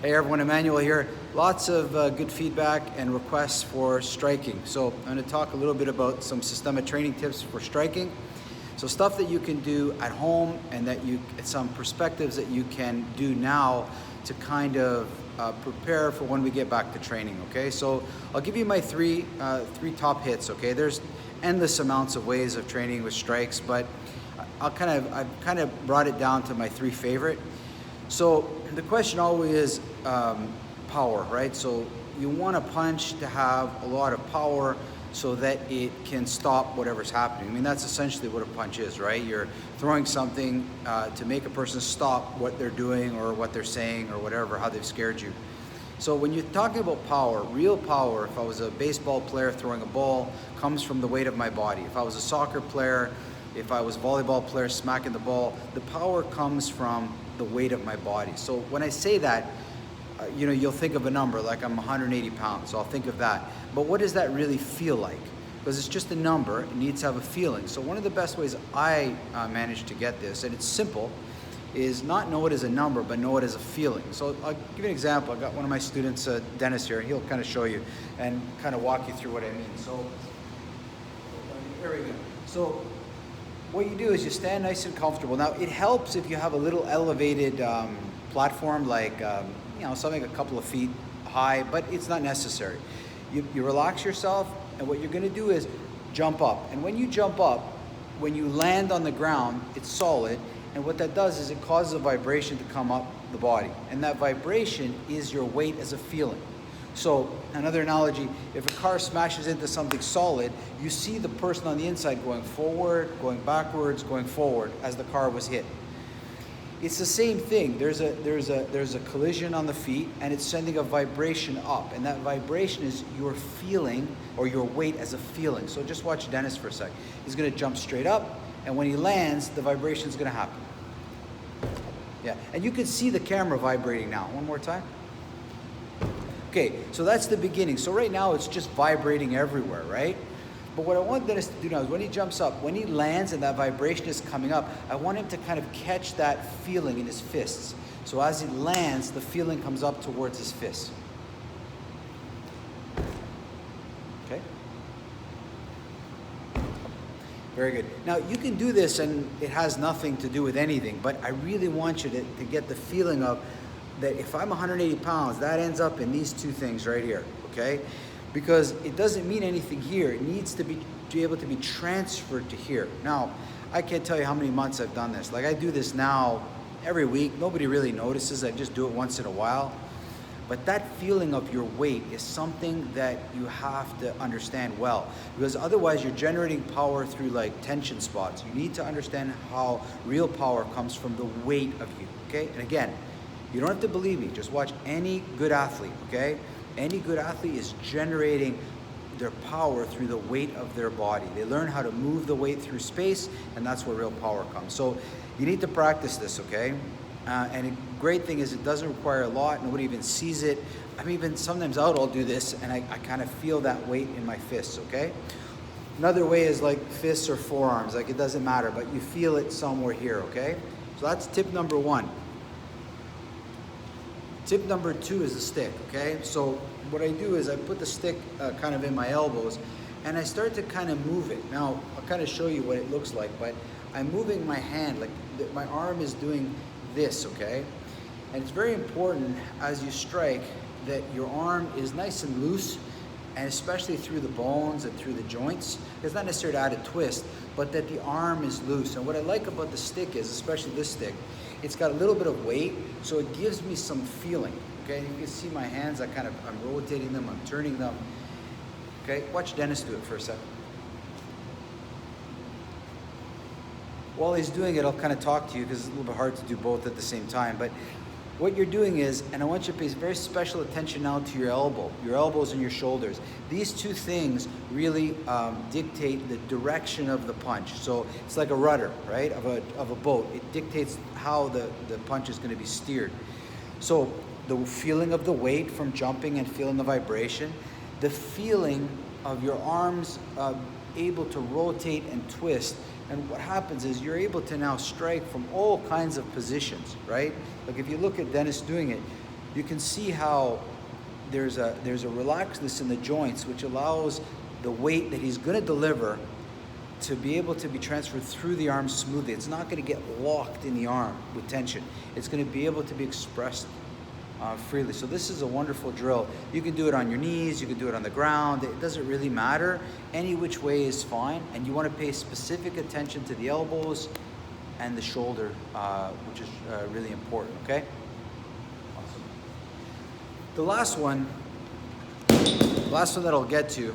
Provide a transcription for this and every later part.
Hey everyone, Emmanuel here. Lots of good feedback and requests for striking. So I'm going to talk a little bit about some Systema training tips for striking. So stuff that you can do at home and that some perspectives that you can do now to kind of prepare for when we get back to training, okay? So I'll give you my three top hits, okay? There's endless amounts of ways of training with strikes, but I've kind of brought it down to my three favorite. So the question always is power, right? So you want a punch to have a lot of power so that it can stop whatever's happening. I mean, that's essentially what a punch is, right? You're throwing something to make a person stop what they're doing or what they're saying or whatever, how they've scared you. So when you're talking about power, real power, if I was a baseball player throwing a ball, comes from the weight of my body. If I was a soccer player, if I was a volleyball player smacking the ball, the power comes from the weight of my body. So when I say that, you'll think of a number, like I'm 180 pounds, so I'll think of that. But what does that really feel like? Because it's just a number, it needs to have a feeling. So one of the best ways I managed to get this, and it's simple, is not know it as a number, but know it as a feeling. So I'll give you an example. I got one of my students, Dennis here, and he'll kind of show you and kind of walk you through what I mean. So there we go. So what you do is you stand nice and comfortable. Now it helps if you have a little elevated platform, like something a couple of feet high, but it's not necessary. You relax yourself, and what you're going to do is jump up. And when you jump up, when you land on the ground, it's solid, and what that does is it causes a vibration to come up the body, and that vibration is your weight as a feeling. So another analogy, if a car smashes into something solid, you see the person on the inside going forward, going backwards, going forward as the car was hit. It's the same thing. There's a collision on the feet, and it's sending a vibration up, and that vibration is your feeling or your weight as a feeling. So just watch Dennis for a sec. He's going to jump straight up, and when he lands, the vibration is going to happen. Yeah, and you can see the camera vibrating now. One more time. Okay, so that's the beginning. So right now it's just vibrating everywhere, right? But what I want Dennis to do now is when he jumps up, when he lands and that vibration is coming up, I want him to kind of catch that feeling in his fists. So as he lands, the feeling comes up towards his fists. Okay? Very good. Now you can do this and it has nothing to do with anything, but I really want you to get the feeling of that if I'm 180 pounds, that ends up in these two things right here, okay? Because it doesn't mean anything here. It needs to be able to be transferred to here. Now, I can't tell you how many months I've done this. Like I do this now every week. Nobody really notices. I just do it once in a while. But that feeling of your weight is something that you have to understand well, because otherwise you're generating power through like tension spots. You need to understand how real power comes from the weight of you, okay? And again, you don't have to believe me. Just watch any good athlete, okay? Any good athlete is generating their power through the weight of their body. They learn how to move the weight through space, and that's where real power comes. So you need to practice this, okay? And a great thing is it doesn't require a lot. Nobody even sees it. I'm even sometimes out, I'll do this, and I kind of feel that weight in my fists, okay? Another way is like fists or forearms. Like it doesn't matter, but you feel it somewhere here, okay? So that's tip number one. Tip number two is the stick, okay? So what I do is I put the stick kind of in my elbows, and I start to kind of move it. Now, I'll kind of show you what it looks like, but I'm moving my hand, like my arm is doing this, okay? And it's very important as you strike that your arm is nice and loose, and especially through the bones and through the joints. It's not necessarily to add a twist, but that the arm is loose. And what I like about the stick is, especially this stick, it's got a little bit of weight, so it gives me some feeling, okay? You can see my hands, I'm rotating them, I'm turning them, okay? Watch Dennis do it for a second. While he's doing it, I'll kind of talk to you because it's a little bit hard to do both at the same time, but what you're doing is, and I want you to pay very special attention now to your elbows and your shoulders. These two things really dictate the direction of the punch. So it's like a rudder, right, of a boat. It dictates how the punch is going to be steered. So the feeling of the weight from jumping and feeling the vibration, the feeling of your arms able to rotate and twist. And what happens is you're able to now strike from all kinds of positions, right? Like if you look at Dennis doing it, you can see how there's a relaxedness in the joints, which allows the weight that he's going to deliver to be able to be transferred through the arm smoothly. It's not going to get locked in the arm with tension. It's going to be able to be expressed freely. So this is a wonderful drill. You can do it on your knees, you can do it on the ground. It doesn't really matter. Any which way is fine. And you want to pay specific attention to the elbows and the shoulder, which is really important, okay? Awesome. The last one that I'll get to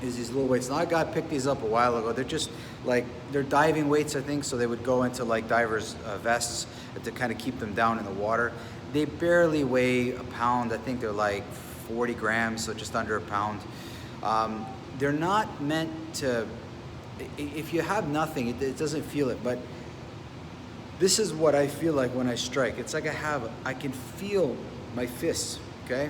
is these little weights. Now, I picked these up a while ago. They're just like, they're diving weights, I think, so they would go into like divers' vests to kind of keep them down in the water. They barely weigh a pound. I think they're like 40 grams, so just under a pound. They're not meant to, if you have nothing, it doesn't feel it, but this is what I feel like when I strike. It's like I can feel my fists, okay?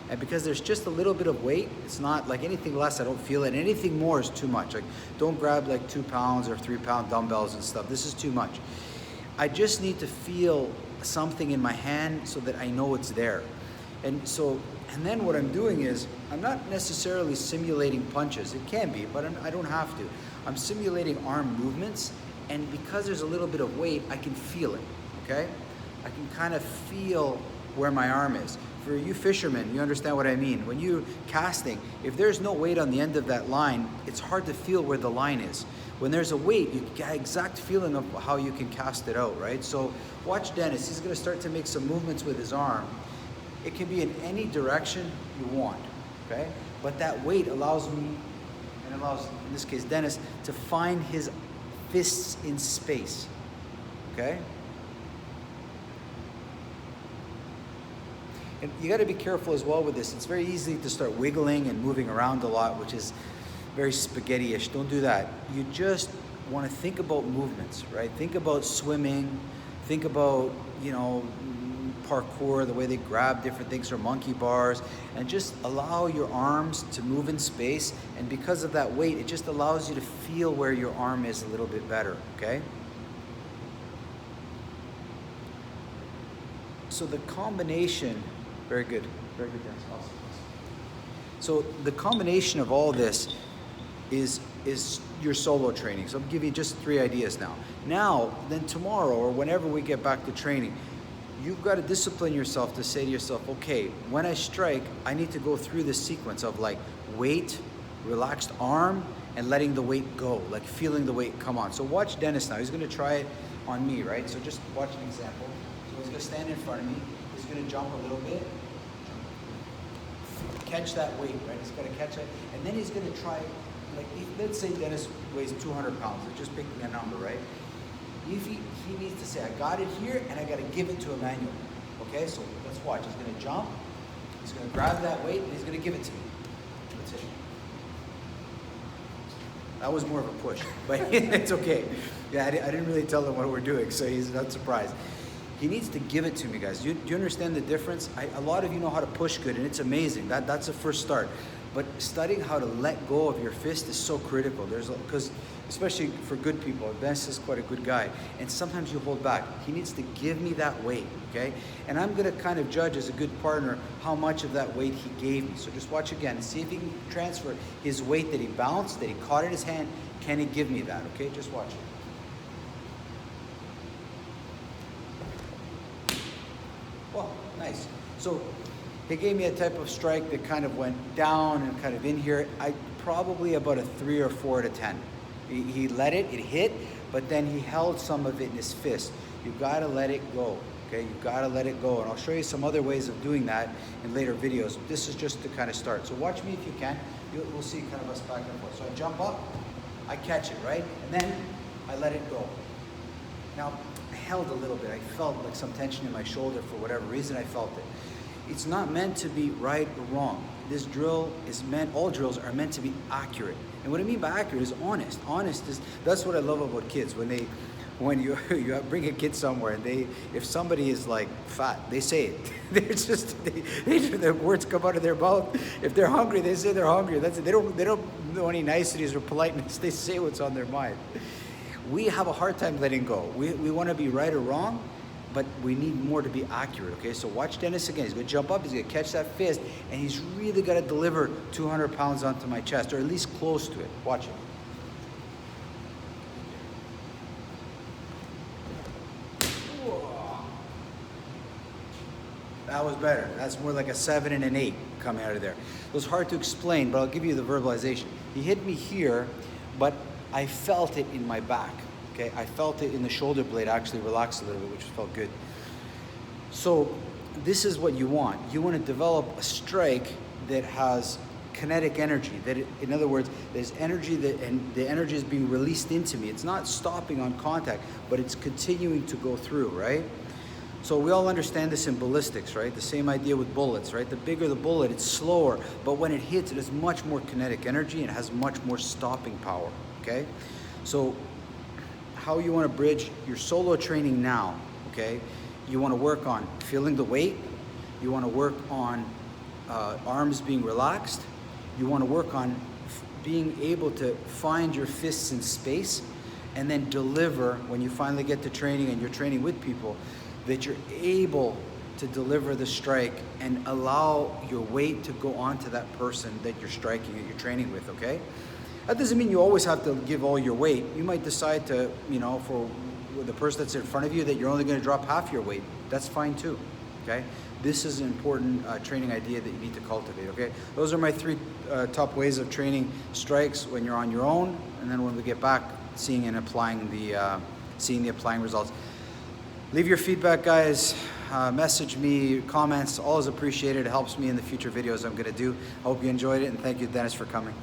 And because there's just a little bit of weight, it's not like anything less, I don't feel it. Anything more is too much. Like, don't grab like 2 pounds or 3 pound dumbbells and stuff. This is too much. I just need to feel something in my hand so that I know it's there. And then what I'm doing is, I'm not necessarily simulating punches. It can be, but I don't have to. I'm simulating arm movements, and because there's a little bit of weight, I can feel it, okay? I can kind of feel where my arm is. For you fishermen, you understand what I mean. When you're casting, if there's no weight on the end of that line, it's hard to feel where the line is. When there's a weight, you get an exact feeling of how you can cast it out, right? So watch Dennis. He's going to start to make some movements with his arm. It can be in any direction you want, okay? But that weight allows me, and allows, in this case, Dennis, to find his fists in space, okay? And you got to be careful as well with this. It's very easy to start wiggling and moving around a lot, which is very spaghetti-ish. Don't do that. You just want to think about movements, right? Think about swimming. Think about, you know, parkour, the way they grab different things, or monkey bars, and just allow your arms to move in space. And because of that weight, it just allows you to feel where your arm is a little bit better, okay? So the combination, very good, Dennis, awesome. So the combination of all this is your solo training. So I'm giving you just 3 ideas now. Now, then tomorrow, or whenever we get back to training, you've got to discipline yourself to say to yourself, okay, when I strike, I need to go through this sequence of like weight, relaxed arm, and letting the weight go, like feeling the weight come on. So watch Dennis now. He's going to try it on me, right? So just watch an example. So he's going to stand in front of me. He's going to jump a little bit. Catch that weight, right? He's got to catch it. And then he's going to try, like, let's say Dennis weighs 200 pounds. Let's just pick a number, right? If he needs to say, I got it here, and I got to give it to Emmanuel. Okay, so let's watch. He's going to jump. He's going to grab that weight, and he's going to give it to me. That's it. That was more of a push, but it's okay. Yeah, I didn't really tell him what we're doing, so he's not surprised. He needs to give it to me, guys. Do you understand the difference? A lot of you know how to push good, and it's amazing. That's a first start. But studying how to let go of your fist is so critical. Because especially for good people, Dennis is quite a good guy, and sometimes you hold back. He needs to give me that weight, okay? And I'm gonna kind of judge as a good partner how much of that weight he gave me. So just watch again and see if he can transfer his weight that he bounced, that he caught in his hand. Can he give me that, okay? Just watch it. Well, nice. So he gave me a type of strike that kind of went down and kind of in here. I probably about a 3 or 4 out of 10. He let it hit, but then he held some of it in his fist. You gotta let it go, okay? You gotta let it go. And I'll show you some other ways of doing that in later videos. This is just to kind of start. So watch me if you can. We'll see kind of us back and forth. So I jump up, I catch it, right? And then I let it go. Now, I held a little bit. I felt like some tension in my shoulder for whatever reason. I felt it. It's not meant to be right or wrong. This drill is meant, all drills are meant to be accurate. And what I mean by accurate is honest. Honest is, that's what I love about kids. When you bring a kid somewhere and if somebody is like fat, they say it. They're just, their words come out of their mouth. If they're hungry, they say they're hungry. That's it. They don't know any niceties or politeness. They say what's on their mind. We have a hard time letting go. We want to be right or wrong, but we need more to be accurate, okay? So watch Dennis again. He's gonna jump up, he's gonna catch that fist, and he's really gotta deliver 200 pounds onto my chest, or at least close to it. Watch it. That was better. That's more like a 7 and an 8 coming out of there. It was hard to explain, but I'll give you the verbalization. He hit me here, but I felt it in my back, okay? I felt it in the shoulder blade actually relax a little bit, which felt good. So this is what you want. You want to develop a strike that has kinetic energy, that in other words, there's energy and the energy is being released into me. It's not stopping on contact, but it's continuing to go through, right? So we all understand this in ballistics, right? The same idea with bullets, right? The bigger the bullet, it's slower, but when it hits, it has much more kinetic energy and it has much more stopping power, okay? So how you want to bridge your solo training now, okay? You want to work on feeling the weight. You want to work on arms being relaxed. You want to work on being able to find your fists in space and then deliver when you finally get to training and you're training with people, that you're able to deliver the strike and allow your weight to go onto that person that you're striking, that you're training with, okay? That doesn't mean you always have to give all your weight. You might decide to, you know, for the person that's in front of you, that you're only gonna drop half your weight. That's fine too, okay? This is an important training idea that you need to cultivate, okay? Those are my 3 top ways of training strikes when you're on your own, and then when we get back, seeing and applying seeing the applying results. Leave your feedback, guys. Message me, comments, all is appreciated. It helps me in the future videos I'm gonna do. I hope you enjoyed it, and thank you, Dennis, for coming.